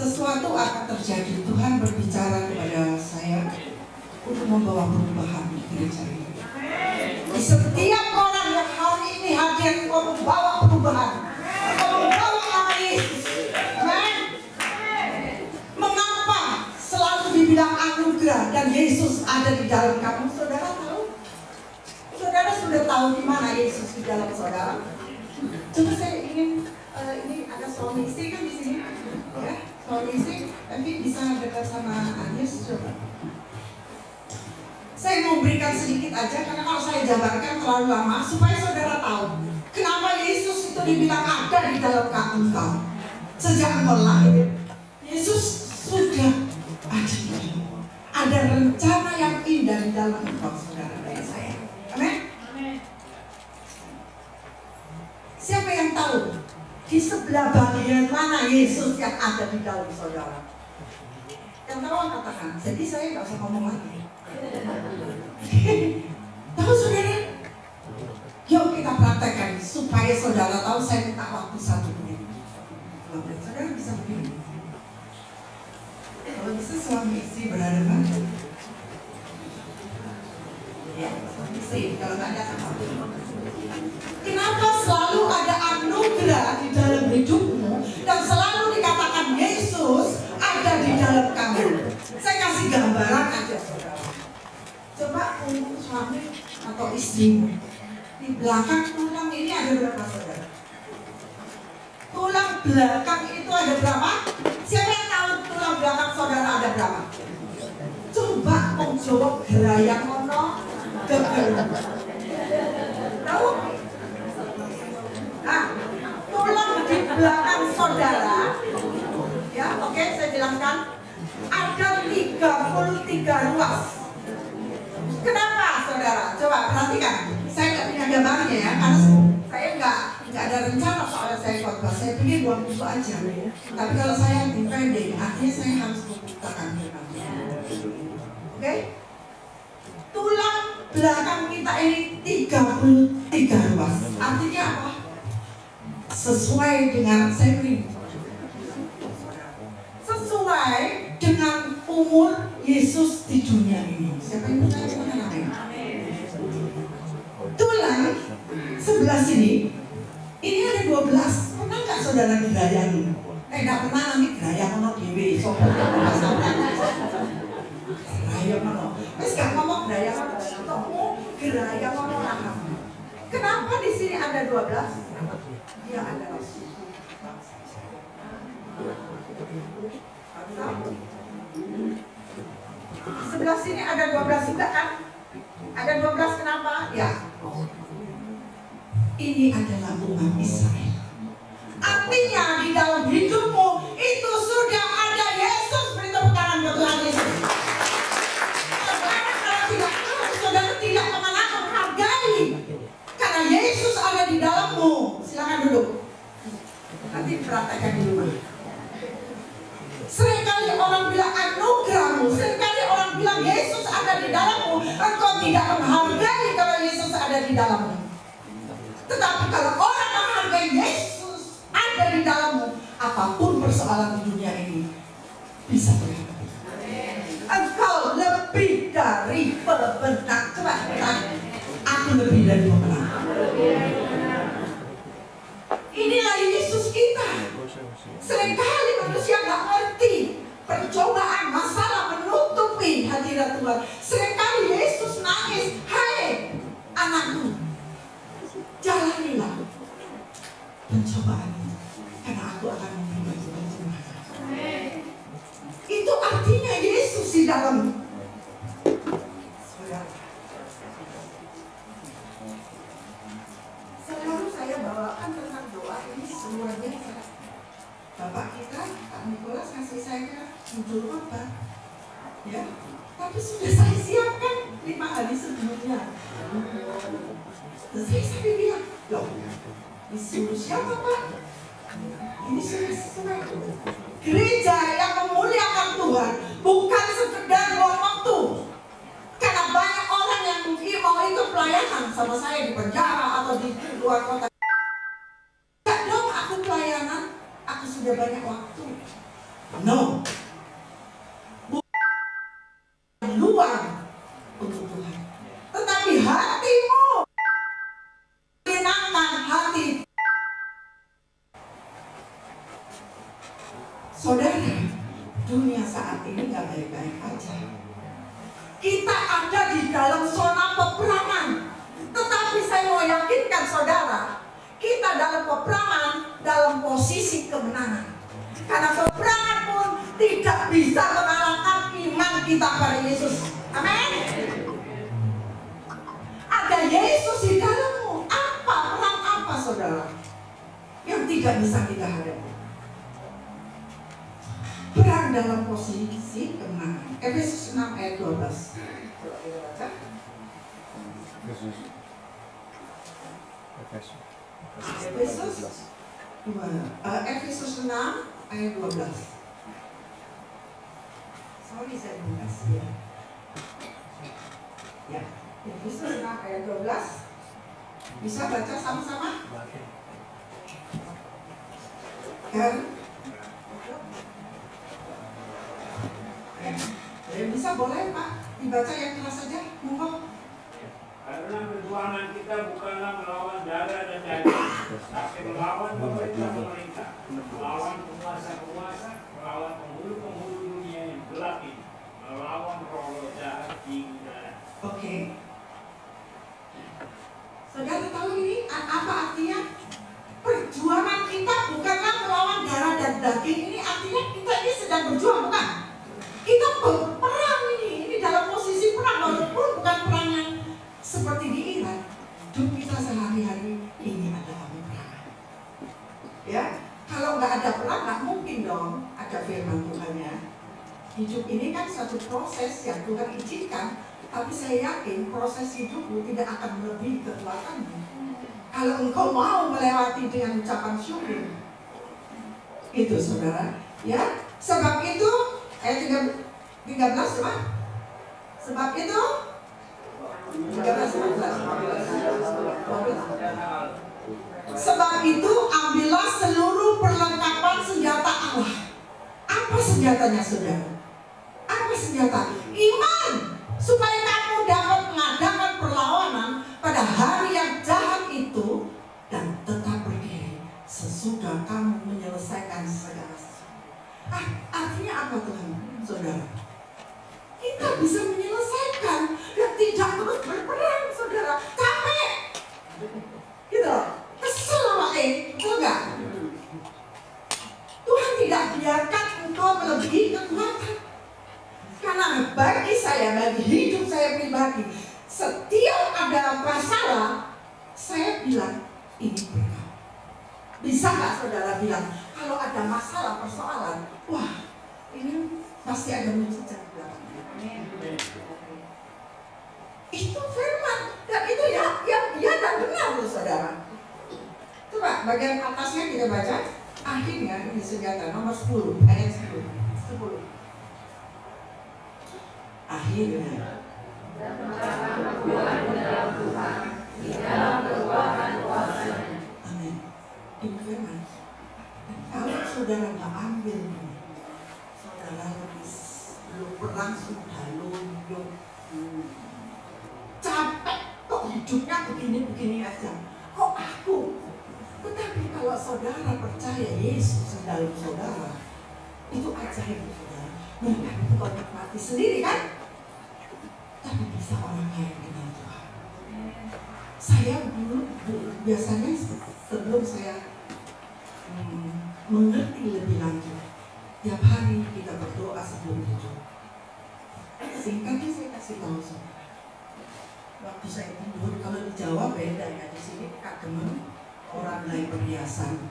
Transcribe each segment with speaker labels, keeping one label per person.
Speaker 1: sesuatu akan terjadi. Tuhan berbicara kepada saya untuk membawa perubahan di gereja ini. Di setiap orang yang hari ini hadir, membawa perubahan, membawa nama Yesus. Amen. Mengapa selalu dibilang anugerah dan Yesus ada di dalam kamu? Saudara tahu? Saudara sudah tahu di mana Yesus di dalam saudara? Coba saya ingin ini ada suami istri kan di sini, ya, suami istri, tapi bisa dekat sama Anies coba. Saya mau berikan sedikit aja karena kalau saya jabarkan terlalu lama supaya saudara tahu kenapa Yesus itu dibilang ada di dalam engkau. Sejak engkau lahir, Yesus sudah ada di dalam. Ada rencana yang indah di dalam engkau, saudara dan saya. Amin. Siapa yang tahu di sebelah bagian mana Yesus yang ada di dalam saudara? Yang tahu katakan. Jadi saya nggak usah ngomong lagi. Tahu saudara? Yuk kita praktekkan supaya saudara tahu. Saya minta waktu 1 menit. Saudara bisa begini. Kalau bisa suami istri berhadapan. Ya, suami istri. Kalau nggak ada sama. Kenapa selalu ada anugerah di dalam hidupmu dan selalu dikatakan Yesus ada di dalam kamu? Saya kasih gambaran aja saudara. Coba untuk suami atau istrimu, di belakang tulang ini ada berapa saudara? Tulang belakang itu ada berapa? Siapa yang tahu tulang belakang saudara ada berapa? Coba menjawab gerayang ono geger. Tahu? Nah, tulang di belakang saudara, ya, oke, saya jelaskan. Ada 33 ruas. Kenapa, saudara? Coba perhatikan. Saya nggak punya gambarnya ya, karena saya nggak ada rencana soalnya saya khotbah. Saya pikir 20 aja. Tapi kalau saya dipending, artinya saya harus membukakan firman. Oke? Tulang belakang kita ini 33 ruas. Artinya apa? Sesuai dengan saya beri. Sesuai dengan umur Yesus di dunia ini. Siapa yang tahu namanya? Tulang sebelah sini ini ada 12. Pernah nggak saudara gerayang? Nggak pernah nanti gerayang ono dewe. Gerayang ono. Wes gak ngomong gerayang ono. Gerayang ono rahang. Kenapa di sini ada 12? Dia adalah suku bangsa. Sebelah sini ada 12 juga kan? Ada 12 kenapa? Ya. Ini adalah umat Israel. Artinya di dalam hidupmu itu sudah ada Yesus. Beri tepuk tangan buat Tuhan Yesus. Karena kalau tidak tahu, saudara tidak mengenal menghargai. Karena Yesus ada di dalammu. Silakan duduk. Nanti praktekkan di rumah. Seringkali orang bilang anugerahmu, seringkali orang bilang Yesus ada di dalammu. Engkau tidak menghargai kalau Yesus ada di dalammu. Tetapi kalau orang menghargai Yesus ada di dalammu, apapun persoalan di dunia ini bisa berhenti. Engkau lebih dari pemenang. Coba aku lebih dari pemenang. Inilah Yesus kita. Seringkali manusia nggak ngerti percobaan, masalah menutupi hadirat Tuhan. Seringkali Yesus nangis, hai anakku, jalanilah pencobaan ini, karena aku akan memberi pencobaan. Itu artinya Yesus di dalam. Selalu saya bawakan tentang doa ini semuanya. Bapak kita, Pak Nikolas kasih saya judul apa? Ya, tapi sudah saya siapkan 5 hari sebelumnya. Terus saya sampai bilang, loh, disuruh siapa Pak? Ini sudah sesuai. Gereja yang memuliakan Tuhan bukan sekedar buang waktu. Karena banyak orang yang mau ikut pelayanan sama saya di penjara atau di luar kota. Enggak dong, aku pelayanan. Aku sudah banyak waktu. No. Bukan luar untuk Tuhan. Tetapi hatimu menyenangkan hati. Saudara, dunia saat ini gak baik-baik aja. Kita ada di dalam zona peperangan. Tetapi saya mau yakinkan saudara, kita dalam peperangan, dalam posisi kemenangan. Karena peperangan pun tidak bisa mengalahkan iman kita pada Yesus. Amin. Ada Yesus di dalammu. Apa perang apa saudara yang tidak bisa kita hadapi? Perang dalam posisi kemenangan. Efesus 6 ayat 12. Coba kita baca. Efesus 6 ayat 12. Sorry saya belum kasih ya. Ya, Efesus 6 ayat 12. Bisa baca sama-sama? Kan? Bisa boleh Pak dibaca yang keras saja, monggo.
Speaker 2: Karena perjuangan kita bukanlah melawan darah dan daging, tapi melawan pemerintah-pemerintah, melawan penguasa-penguasa, melawan penghulu-penghulu dunia yang gelap ini, melawan roh-roh jahat di udara.
Speaker 1: Oke. Saudara tahu ini apa artinya? Perjuangan kita bukanlah melawan darah dan daging. Ini artinya kita ini sedang berjuang, bukan? Kita berperang ini dalam posisi perang, walaupun bukan perang yang seperti di Irak. Hidup kita sehari-hari ini adalah peperangan. Ya, kalau nggak ada perang, nggak mungkin dong ada firman Tuhan ya. Hidup ini kan suatu proses yang Tuhan izinkan, tapi saya yakin proses hidupmu tidak akan melebihi kekuatanmu. Kalau engkau mau melewati dengan ucapan syukur, itu saudara. Ya, sebab itu ayat 13 coba. Sebab itu 13 Sebab itu ambillah seluruh perlengkapan senjata Allah. Apa senjatanya saudara? Apa senjata? Iman, supaya kamu dapat mengadakan perlawanan pada hari yang jahat itu dan tetap berdiri sesudah kamu menyelesaikan segala sesuatu. Artinya apa Tuhan, saudara? Kita bisa menyelesaikan dan tidak terus berperang, saudara. Capek, gitu. Kesel sama betul nggak? Tuhan tidak biarkan engkau melebihi kekuatan. Karena bagi saya, bagi hidup saya pribadi, setiap ada masalah, saya bilang ini berkat. Bisa nggak saudara bilang, kalau ada masalah persoalan, wah ini pasti ada mujizat di belakangnya. Itu firman dan itu ya dan benar loh saudara. Coba bagian atasnya kita baca. Akhirnya di senjata nomor 10 ayat 10. Akhirnya amin. Ini firman. Kalau saudara nggak ambil, saudara belum berlangsung lunjung, capek kok hidupnya begini aja. Kok aku? Tetapi kalau saudara percaya Yesus di dalam saudara, itu ajaib saudara. Bukan kau nikmati sendiri kan? Tapi bisa orang lain kenal Tuhan. Saya dulu biasanya sebelum saya mengerti lebih lanjut, tiap hari kita berdoa sebelum tidur. Singkatnya saya kasih tahu saudara. Waktu saya tidur, kalau di Jawa beda ya, di sini kadang orang lain perhiasan.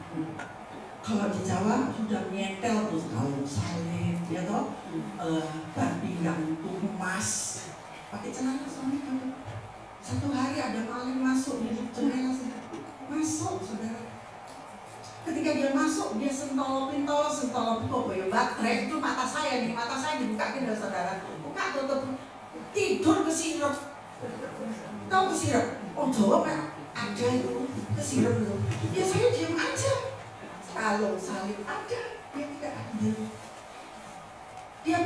Speaker 1: Kalau di Jawa sudah nyetel tuh kalung salib, ya toh, babi yang emas, pakai celana suami kamu. Satu hari ada maling masuk di jendela masuk saudara. Ketika dia masuk, dia sentolopin kok ya baterai itu mata saya dibukain dari saudara. Buka tutup, tidur kesirep. Tahu kesirep? Oh Jawa Pak, ada itu kesirep itu. Ya saya diam aja. Kalau salib ada, dia tidak ambil.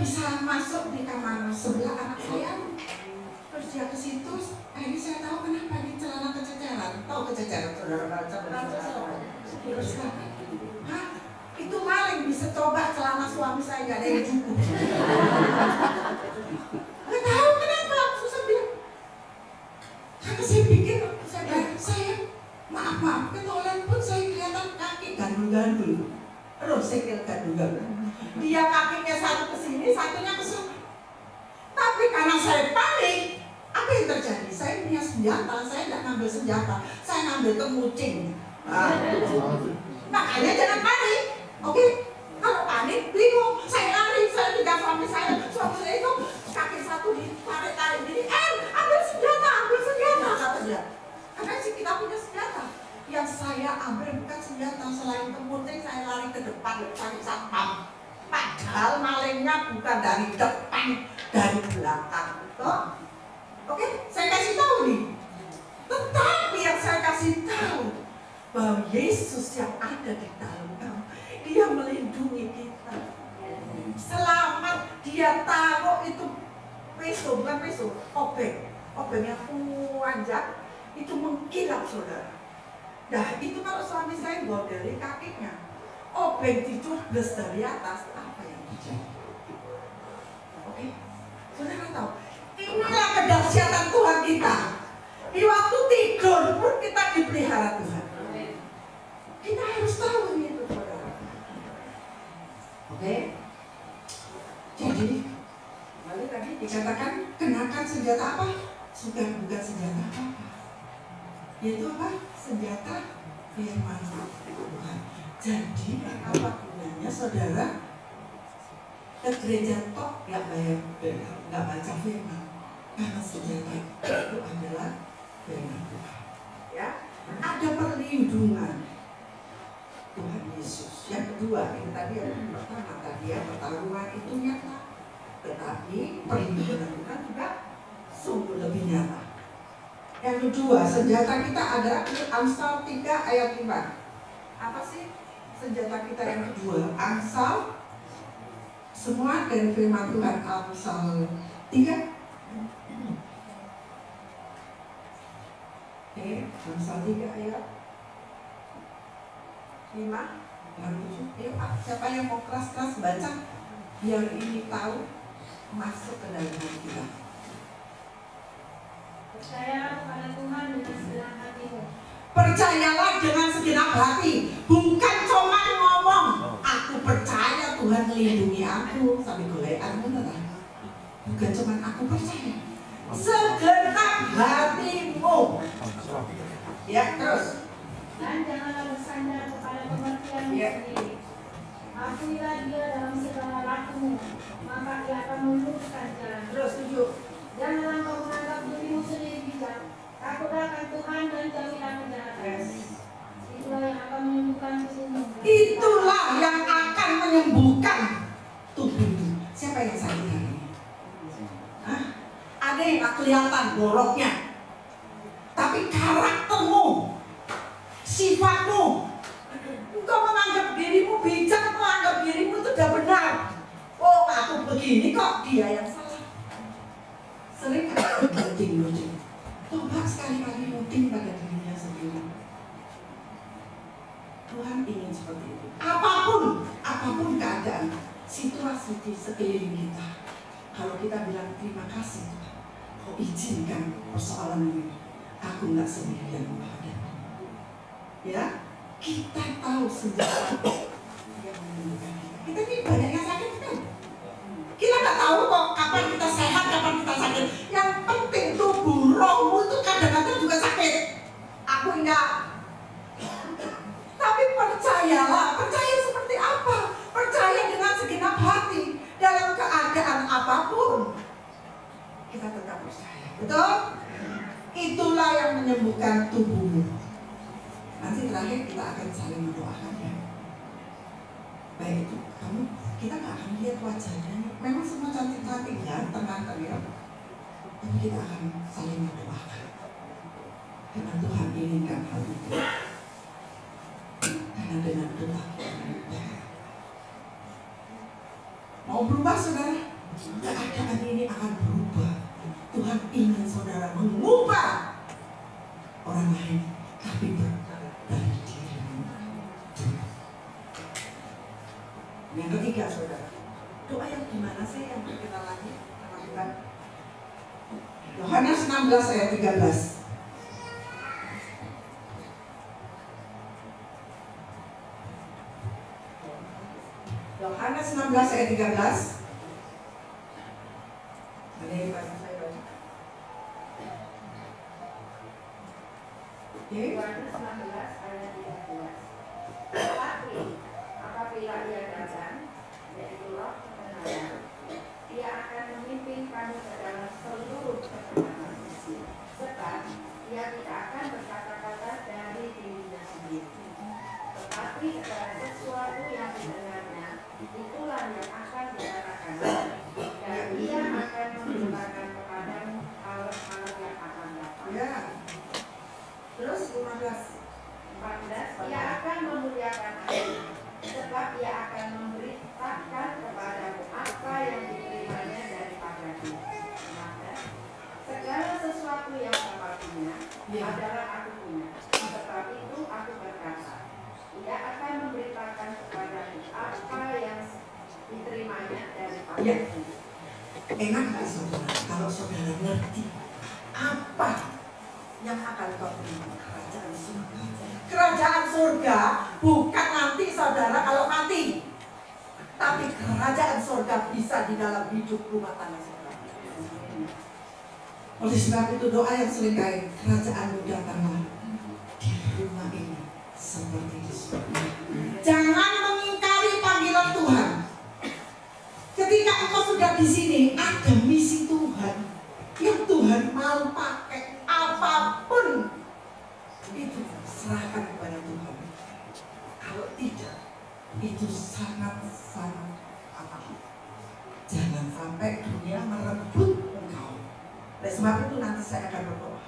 Speaker 1: bisa masuk di kamar sebelah anak saya. Terus dia ke situ, akhirnya saya tahu kenapa di celana kececeran. Tahu kececeran, saudara baca bersama. Terus hah? Itu maling bisa coba celana suami saya, nggak ada yang cukup. Nggak tahu kenapa, susah bilang. Karena saya pikir, saya maaf, ketolan pun saya kelihatan kaki gandul-gandul. Terus saya gandul-gandul. Dia kakinya satu ke sini, satunya ke sana. Tapi karena saya panik, apa yang terjadi? Saya punya senjata, saya tidak ngambil senjata, saya ngambil kemucing. Makanya jangan panik, oke? Kalau panik, bingung. Saya lari, saya tinggal suami saya itu kaki satu ditarik-tarik gini. Ambil senjata, kata dia. Karena sih kita punya senjata. Yang saya ambil bukan senjata, selain kemucing saya lari ke depan cari satpam. Padahal malingnya bukan dari depan, dari belakang. Oke, saya kasih tahu nih. Tetapi yang saya kasih tahu bahwa Yesus yang ada di dalam kamu, Dia melindungi kita. Selamat, Dia taruh itu bukan pisau, obeng yang panjang itu mengkilap, saudara. Nah, itu kalau suami saya godeli kakinya, obeng dicubes dari atas, apa yang terjadi? Oke, saudara tahu, inilah kedahsyatan Tuhan kita. Di waktu tidur pun kita dipelihara Tuhan. Kita harus tahu itu, saudara. Oke, jadi lalu tadi dikatakan kenakan senjata apa? Bukan senjata apa? Yaitu apa? Senjata firman Tuhan. Jadi apa gunanya saudara ke gereja tok nggak baca firman? Karena senjata itu adalah firman Tuhan. Ya, ada perlindungan Tuhan Yesus. Yang kedua, yang tadi yang pertama tadi yang pertarungan itu nyata, tetapi perlindungan Tuhan juga sungguh lebih nyata. Yang kedua, senjata kita ada di Amsal 3 ayat 5. Apa sih senjata kita yang kedua? Amsal, semua dari firman Tuhan. Amsal 3. Amsal 3 ayat 5, 7. Ayo Pak, siapa yang mau keras-keras baca biar ini tahu masuk ke dalam hati kita.
Speaker 3: Percayalah kepada Tuhan dengan segenap hatimu.
Speaker 1: Percayalah dengan segenap hati, bukan cuma ngomong aku percaya Tuhan melindungi aku sampai golekan, beneran. Bukan cuma aku percaya, segenap hatimu. Ya, terus.
Speaker 3: Dan janganlah bersandar kepada pengertianmu sendiri. Akuilah Dia dalam segala lakumu, maka Dia akan meluruskan jalan.
Speaker 1: Terus 7.
Speaker 3: Janganlah kau menganggap dirimu sendiri bijak. Takutlah akan Tuhan dan jauhilah kejahatan. Itulah yang akan menyembuhkan tubuhmu.
Speaker 1: Itulah yang akan menyembuhkan tubuhmu. Siapa yang sakit hari ini? Ada yang tak kelihatan boroknya, tapi karaktermu, sifatmu, engkau menganggap dirimu bijak, menganggap dirimu itu sudah benar. Oh, aku begini kok, dia yang salah. Sering nuding. Coba sekali-kali nuding pada dirinya sendiri. Tuhan ingin seperti itu. Apapun keadaan, situasi di sekeliling kita, kalau kita bilang terima kasih Tuhan, kau izinkan persoalan ini, aku nggak sendirian menghadapi. Ya, kita tahu senjata yang menyembuhkan kita. Kita ini banyak yang sakit kan? Kita nggak tahu kok kapan kita sehat, kapan kita sakit. Yang penting tubuh rohmu itu kadang-kadang juga sakit. Aku enggak. Tapi percayalah, percaya seperti apa? Percaya dengan segenap hati dalam keadaan apapun. Kita tetap percaya, betul? Itulah yang menyembuhkan tubuhmu. Nanti terakhir kita akan saling mendoakan ya. Baik itu, kita nggak akan lihat wajahnya. Memang semua cantik-cantik, ganteng-ganteng ya. Tapi kita akan saling mendoakan. Karena Tuhan inginkan hal itu. Karena dengan doa kita mau berubah, saudara. keadaan ini akan berubah. Tuhan ingin saudara mengubah orang lain, tapi dari dirimu. Yang ketiga saudara, doa yang gimana sih yang berkenal lagi sama Tuhan? Yohanes 16 ayat 13. Yohanes 16 ayat 13. Ada yang baca saya baca. Oke.
Speaker 3: Yohanes 16 ayat 13. Tetapi apabila ia datang, yaitu Roh kebenaran, ia akan memimpin kamu ke dalam seluruh kebenaran. Sebab ia tidak akan berkata-kata dari dirinya sendiri, tetapi segala sesuatu yang didengarnya, itulah yang akan dikatakan, dan ia akan memberitakan kepadamu hal-hal yang akan datang.
Speaker 1: Ya. Terus 15.
Speaker 3: 14. Ia akan memuliakan aku, sebab ia akan memberitakan kepadamu apa yang diterimanya daripadaku. 15. Segala sesuatu yang Bapa punya adalah aku punya. Sebab itu aku berkata, ia akan memberitakan kepadamu apa yang diterimanya daripadaku.
Speaker 1: Enak nggak saudara kalau saudara ngerti apa yang akan kau terima? Kerajaan surga. Kerajaan surga bukan nanti saudara kalau mati, tapi kerajaan surga bisa di dalam hidup rumah tangga saudara. Oleh sebab itu doa yang sering kali, kerajaanmu datanglah di rumah ini seperti di surga. Jangan mengingkari panggilan Tuhan. Ketika engkau sudah di sini, ada misi Tuhan yang Tuhan mau pakai. Apapun itu serahkan kepada Tuhan. Kalau tidak, itu sangat-sangat apa? Jangan sampai dunia merebut engkau. Oleh sebab itu nanti saya akan berdoa.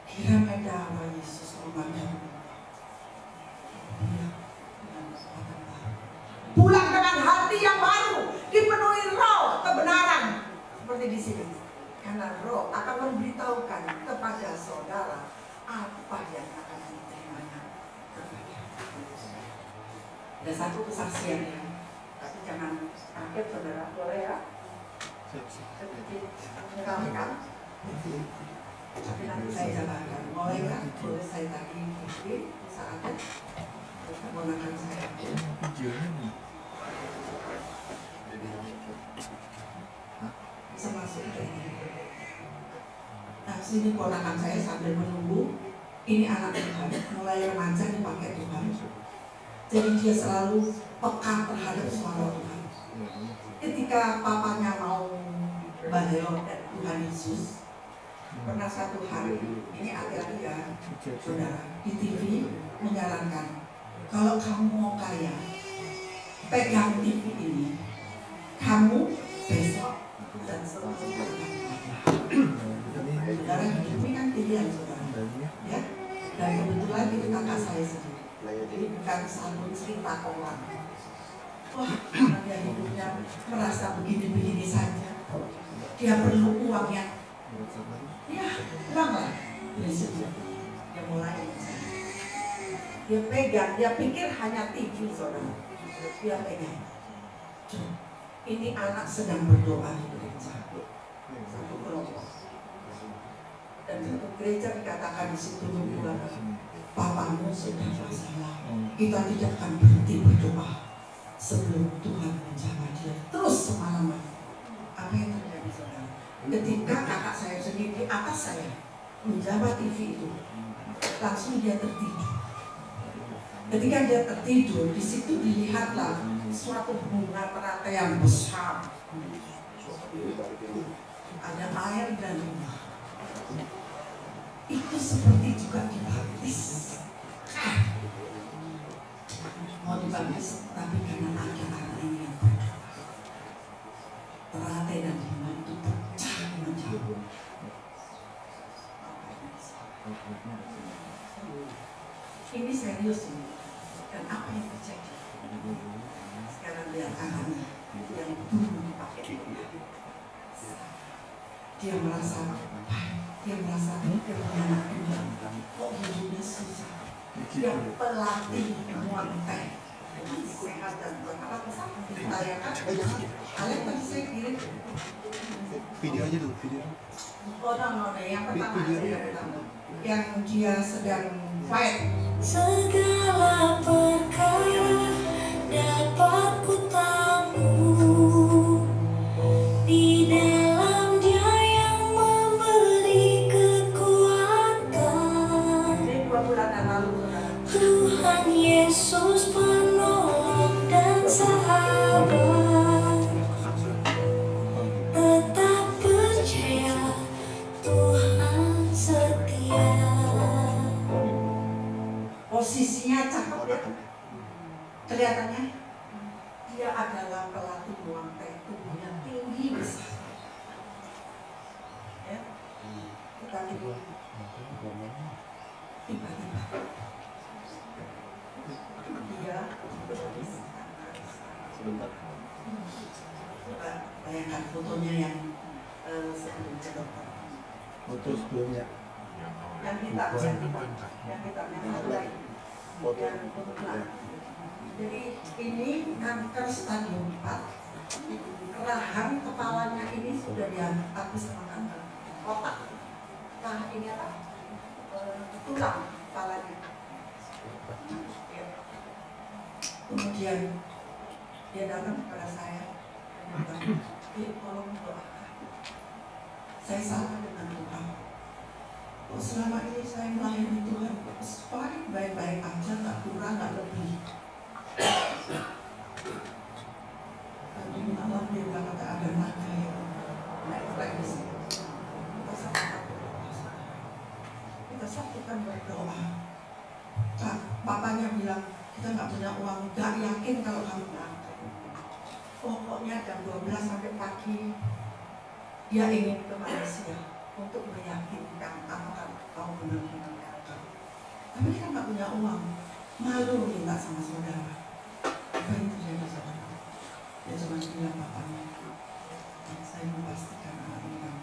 Speaker 1: Kiranya darah Yesus memandang pulang dengan hati yang baru, dipenuhi roh kebenaran seperti di sini. Karena roh akan memberitahukan kepada saudara apa yang akan diterimanya kepada. Ada satu kesaksian ya, tapi jangan kaget saudara, boleh ya? Sedikit menyeramkan. Tapi nanti saya jalankan. Boleh kan? Boleh saya tadi TV saatnya keponakan saya. Bisa masuk ke ini. Nah, sini ponakan saya sambil menunggu. Ini anak Tuhan, mulai remaja dipakai Tuhan. Jadi dia selalu peka terhadap suara Tuhan. Ketika papanya mau baleo Tuhan Yesus, pernah satu hari, ini hati-hati ya, saudara, di TV menyarankan, kalau kamu mau kaya, pegang TV ini, kamu besok dan seterusnya akan kaya. Saudara, ini kan pilihan saudara, ya. Dan kebetulan itu kakak saya sendiri. Jadi bukan sambung cerita orang. Wah, dia hidupnya merasa begini-begini saja. Dia perlu uang yang, ya, uang lah. Dia mulai. Dia pegang, dia pikir hanya TV saudara. Dia pegang. Ini anak sedang berdoa di gereja. Satu kelompok. Dan satu gereja dikatakan di situ bulan, papamu sudah masalah. Kita tidak akan berhenti berdoa sebelum Tuhan menjawab dia. Terus semalaman. Apa yang terjadi saudara? Ketika kakak saya sendiri di atas saya menjawab TV itu, langsung dia tertidur. Ketika dia tertidur, di situ dilihatlah suatu bunga teratai yang besar. Ada air dan rumah. Itu seperti juga dibaptis. Mau dibaptis, tapi karena ada anak ini yang berdoa. Teratai dan rumah itu pecah menjauh. Ini serius ini. Dan apa yang terjadi? Sekarang lihat anaknya. yang dulu dipakai Tuhan. Dia merasa dia punya anak dua, kok hidupnya susah. Dia pelatih muang teh sehat dan berharap ditanyakan. Kalian tadi saya kirim
Speaker 4: video aja dulu, video.
Speaker 1: Oh no, yang pertama yang dia sedang fight.
Speaker 5: Segala perkara dapat kutamu di dalam Dia yang memberi kekuatan.
Speaker 1: Ini 2 bulan yang lalu, saudara.
Speaker 5: Tuhan Yesus penolong dan sahabat. Tetap percaya Tuhan setia.
Speaker 1: Posisinya cakep ya. Kelihatannya dia adalah pelatih muang teh, tubuhnya tinggi besar. Ya. Tetapi tiba-tiba dia bayangkan fotonya yang sebelum cedok.
Speaker 4: Foto sebelumnya.
Speaker 1: Yang hitam yang satu lagi. Yang foto belakang. Jadi ini kanker stadium 4. Rahang kepalanya ini sudah dihabis sama kanker otak. Nah ini apa? Tulang kepalanya. Ya. Kemudian dia datang kepada saya. Tolong doakan. Saya salah dengan Tuhan. Oh, selama ini saya melayani Tuhan baik-baik aja, nggak kurang, nggak lebih. Tadi malam dia bilang ada naga yang naik lagi di sini. Kita satukan berdoa. Papanya bilang kita nggak punya uang, nggak yakin kalau kamu berangkat. Pokoknya jam 12 sampai pagi dia ingin ke Malaysia untuk meyakinkan apakah kau benar-benar berangkat. Tapi dia nggak punya uang, malu minta sama saudara. Apa yang terjadi saudara? Dia cuma bilang bapaknya, saya memastikan anak ini kan.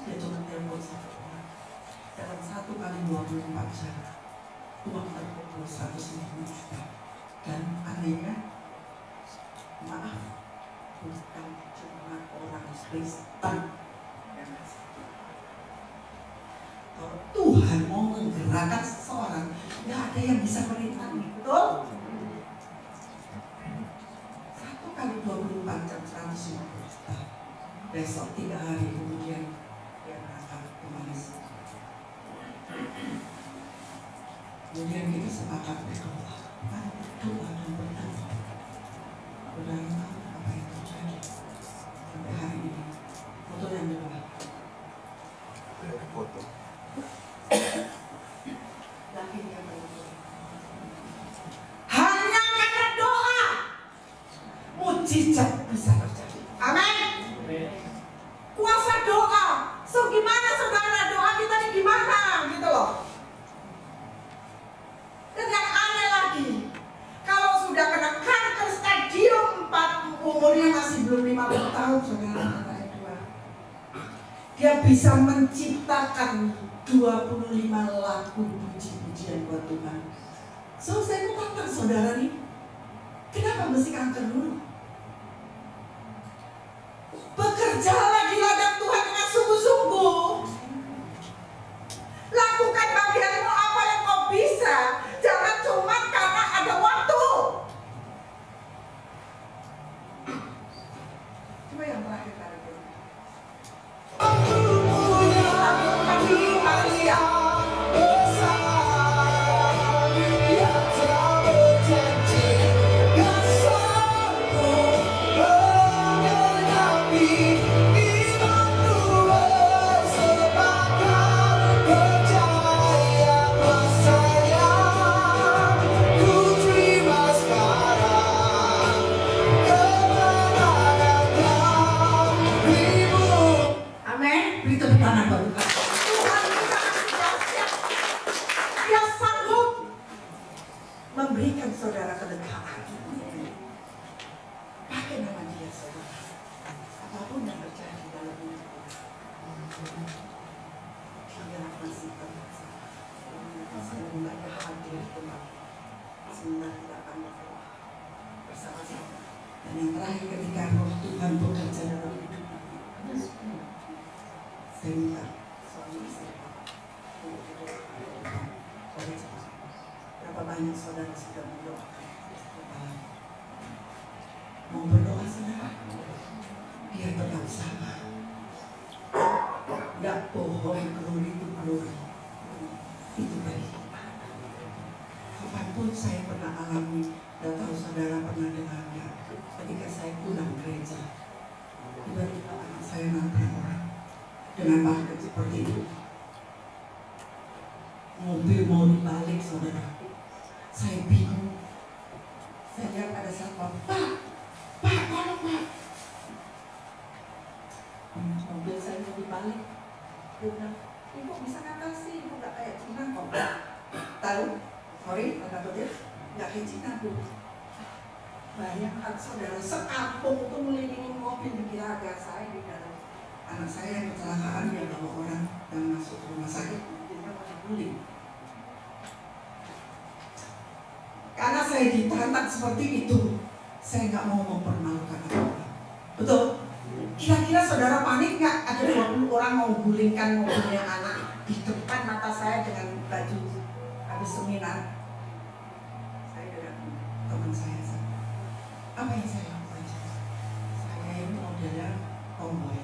Speaker 1: Dia cuma telepon satu orang. Dalam 1 kali 24 jam, uang terkumpul 150 juta. Dan anehnya, maaf, bukan cuma orang Kristen yang kasih. Kalau Tuhan mau menggerakkan seseorang, nggak ada yang bisa merintangi, betul? 1 kali 24 jam 150 juta. Besok 3 hari kemudian dia berangkat ke Malaysia. Kemudian kita sepakat berdoa, berdoa dan berdoa. Saudara tahu apa yang terjadi sampai hari ini. Foto yang kedua.
Speaker 4: Foto.
Speaker 1: Laki dia berdoa. Hanya karena doa, mujizat bisa terjadi. Amin. Kuasa doa. So gimana saudara, doa kita ini gimana gitu loh. Dan yang aneh lagi, kalau sudah kena kanker stadium 4, umurnya masih belum 50 tahun saudara, kata dua. Dia bisa menciptakan 25 lagu puji-pujian buat Tuhan. So saya mau tantang saudara nih, kenapa mesti kanker dulu? Bekerjalah di ladang Tuhan dengan sungguh-sungguh. Lakukan bagianmu apa yang kau bisa. Jangan cuma karena ada waktu. Coba yang terakhir kali ini. Kami Malaysia. Dan yang terakhir ketika roh Tuhan bekerja dalam hidup saya minta suami istri berapa banyak saudara sudah mendoakan mau berdoa saudara biar tetap sama, nggak bohong, glory to glory itu dari kapanpun saya pernah alami. Dan tahu saudara pernah dengarnya ketika saya pulang gereja, tiba-tiba anak saya nabrak orang dengan bahkan seperti itu. Mobil mau dibalik saudara, saya bingung. Saya lihat ada satpam, Pak, tolong Pak. Mobil saya mau dibalik. Dia bilang, Ibu bisa ngatasi, Ibu nggak kayak Cina kok. Tahu? Sorry, tanda kutip. Nggak kayak Cina Bu. Bayangkan saudara, sekampung itu melilingi mobil di Giraga, saya di dalam. Anak saya yang kecelakaan, dia bawa orang yang masuk rumah sakit, dia mau dibully. Karena saya ditantang seperti itu, saya nggak mau mempermalukan orang. Betul? Kira-kira saudara panik nggak? Ada 20 orang mau gulingkan mobilnya anak di depan mata saya dengan baju habis seminar. Teman saya, apa yang saya lakukan? Saya ini modelnya tomboy,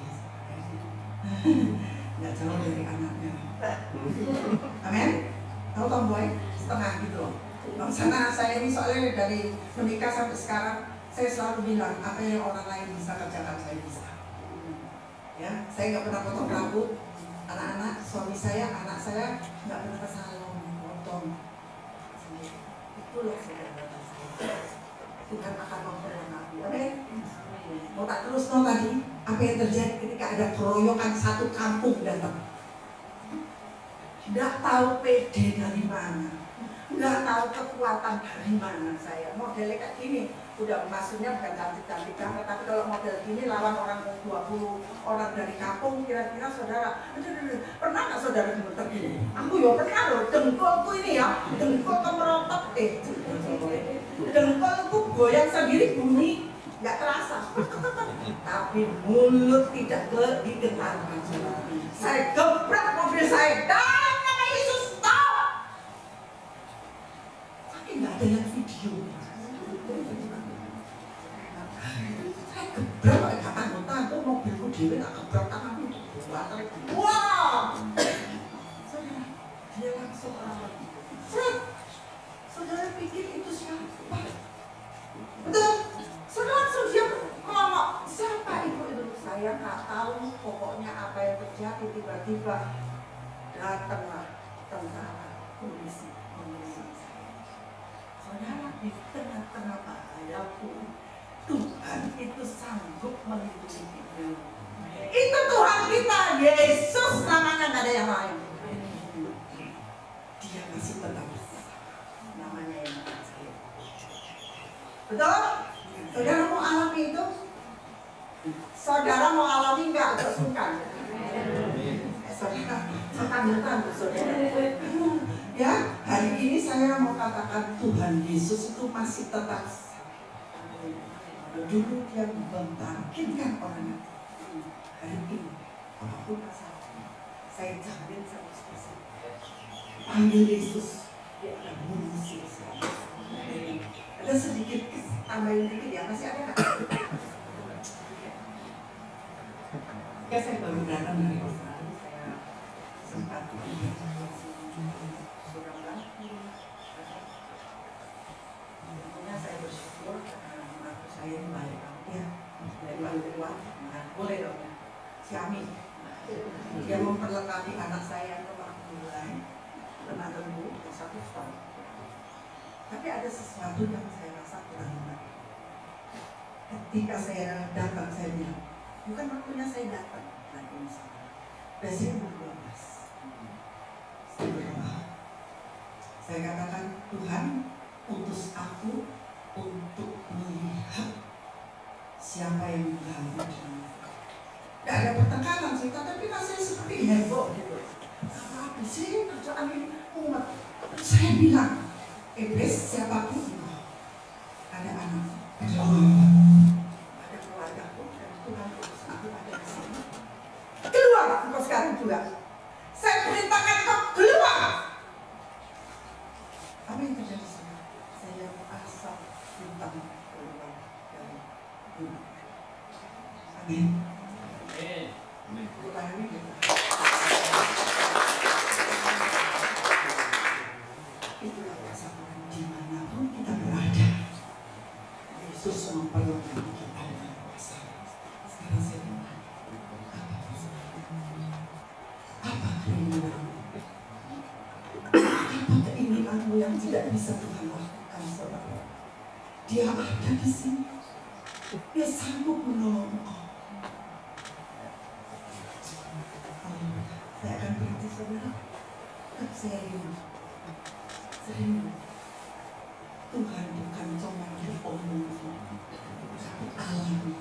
Speaker 1: nggak jauh dari anaknya. Amin? Tahu tomboy? Setengah gitu loh. Karena saya ini soalnya dari menikah sampai sekarang, saya selalu bilang apa yang orang lain bisa kerjakan saya bisa. Ya, saya nggak pernah potong rambut. Anak-anak, suami saya, anak saya nggak pernah ke salon potong. Itulah saudara. Tuhan akan memperlengkapi. Oke? Mau tak terus tadi apa yang terjadi ketika ada keroyokan satu kampung datang. Nggak tahu PD dari mana, nggak tahu kekuatan dari mana saya. Modelnya kayak gini, udah maksudnya bukan cantik-cantik banget, tapi kalau model gini lawan orang 20 orang dari kampung, kira-kira saudara, pernah nggak saudara gemeter gini? Aku ya pernah loh, dengkulku ini ya, dengkul kemerotot dengkulku goyang sendiri bunyi, nggak terasa. Tapi mulut tidak didengarkan. Saya gebrak mobil saya, dalam nama Yesus, stop! Tapi nggak ada yang video. Saya gebrak pakai kata anggota, itu mobilku dewe tak gebrak tanganku itu batal. Wah! Saudara, dia langsung Fred, saudara pikir itu siapa? Betul? Saudara langsung dia ngomong, siapa itu? Saya nggak tahu, pokoknya apa yang terjadi tiba-tiba datanglah tentara polisi mengiringi saya. Saudara, di tengah-tengah bahaya pun Tuhan itu sanggup melindungi kita. Itu Tuhan kita, Yesus namanya, nggak ada yang lain. Dia masih tetap namanya yang saya. Betul? Saudara mau alami itu? Saudara mau alami nggak atau sungkan? Saudara, sungkan saudara. Ya, hari ini saya mau katakan Tuhan Yesus itu masih tetap. Dulu dia membangkitkan orang. Hari ini, apapun masalahnya, saya jamin 100%. Panggil Yesus, dia akan mengusir saya. Ada sedikit tambahin dikit ya, masih ada nggak? Ya, saya baru datang dari Australia, saya sempat Surabaya. Tentunya saya bersyukur karena mengaku saya ini balik ya dari luar. Nah, boleh dong ya, si Ami. Dia memperlengkapi anak saya yang telah mulai kena lembu 1 tahun. Tapi ada sesuatu yang saya rasa kurang enak. Ketika saya datang, saya bilang, bukan waktunya saya datang lagi misalnya. Desember 12. Saya berdoa. Saya katakan, Tuhan utus aku untuk melihat siapa yang mengganggu dirinya. Gak ada pertengkaran sih, tapi rasanya seperti heboh gitu. Apa sih kerjaan ini umat? Saya bilang, iblis siapapun ada anak. Amin.
Speaker 2: Eh,
Speaker 1: Itulah persamaan dimanapun kita berada. Yesus memperlengkapi kita dengan kuasa. Sekarang saya tanya, apa keinginanmu? Apa keinginanmu yang tidak bisa Tuhan lakukan, saudara? Dia ada di sini. Dia sanggup menolong engkau. Saya akan berhenti, saudara. Tapi saya rindu. Tuhan bukan cuma diomong, tapi alami.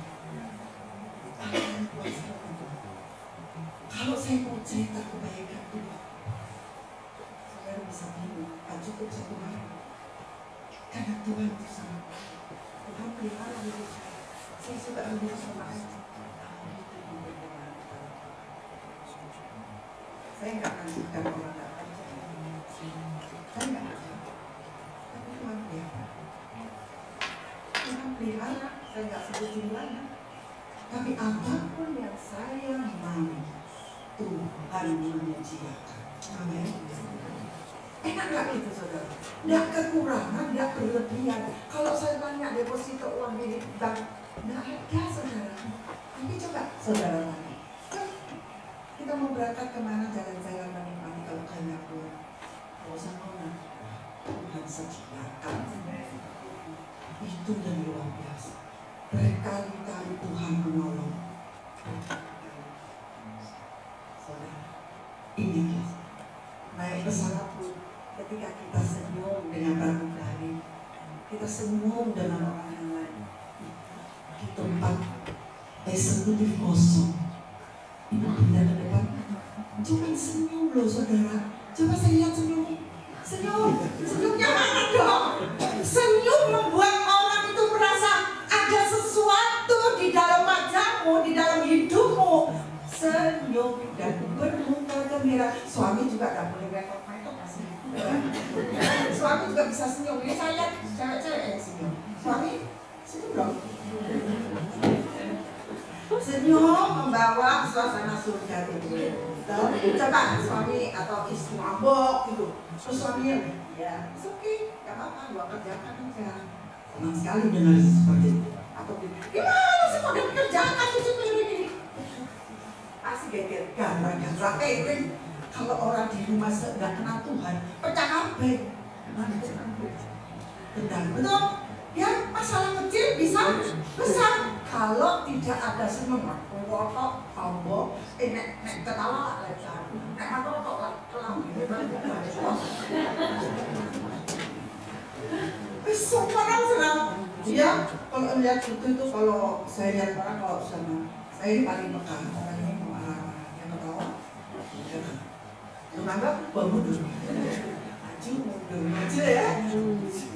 Speaker 1: Alami kuasa Tuhan. Kalau saya mau cerita kebaikan Tuhan, saudara bisa bingung, tak cukup satu hari. Karena Tuhan itu sangat baik. Tuhan pelihara diri saya. Saya suka ambil sama aja. Saya nggak akan suka orang datang. Saya nggak akan. Tapi Tuhan pelihara. Tuhan pelihara. Saya nggak sebut jumlahnya. Tapi apapun yang saya mau, Tuhan menyediakan. Amin. Enak nggak itu, saudara? Nggak kekurangan, nggak berlebihan. Kalau saya tanya deposito uang di bank, nggak ada, saudara. Tapi coba saudara tanya, kita mau berangkat kemana, jalan-jalan mani-mani kalau kehendak Tuhan. Kalau usah nona, Tuhan sediakan. Itu yang luar biasa. Berkali-kali Tuhan menolong. Saudara, ini kisah. Naik pesawat pun, ketika kita senyum dengan pramugari, kita senyum dengan orang yang lain. Di tempat eksekutif kosong, ibu pindah ke depan, cuma senyum loh, saudara. Coba saya lihat senyum. Senyumnya mana dong? Senyum membuat orang itu merasa ada sesuatu di dalam wajahmu, di dalam hidupmu. Senyum dan bermuka gembira. Suami juga gak boleh rekod-rekod masih. Suami juga bisa senyum. Ini saya lihat cewek-cewek yang senyum. Suami senyum dong. Senyum membawa suasana surga itu. Coba suami atau istri mabok gitu. Terus suaminya, ya, it's okay, gak apa-apa, gua kerjakan aja. Senang sekali dengar seperti itu. Atau gimana sih mau dikerjakan cuci piring ini? Pasti geger, gara-gara piring. Kalau orang di rumah nggak kenal Tuhan, pecah kabeh. Benar, betul? Ya, masalah kecil bisa besar. Kalau tidak ada senyum, wotok, tombo, nek ketawa lah lancar, nek matotok lah kelam. Semua orang senang. Dia kalau lihat itu kalau saya lihat orang kalau sama saya ini paling peka, orang ini marah-marah, yang ketawa, menganggap bangun dulu, maju mundur ya,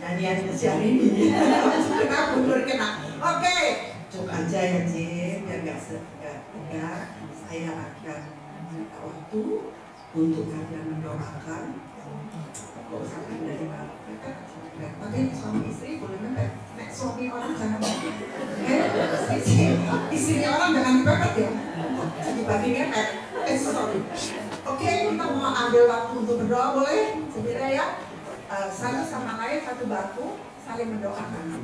Speaker 1: nyanyian si hari ini, kena mundur kena. Oke, coba aja ya Jim, biar nggak tegak. Saya akan minta waktu untuk kalian mendoakan. Kalau sampai dari mana? Pakai suami istri boleh mepet. Nek suami orang jangan mepet. Istri orang jangan mepet ya. Jadi bagi mepet. Sorry. Oke, kita mau ambil waktu untuk berdoa, boleh? Segera ya. Satu sama lain, satu batu, saling mendoakan.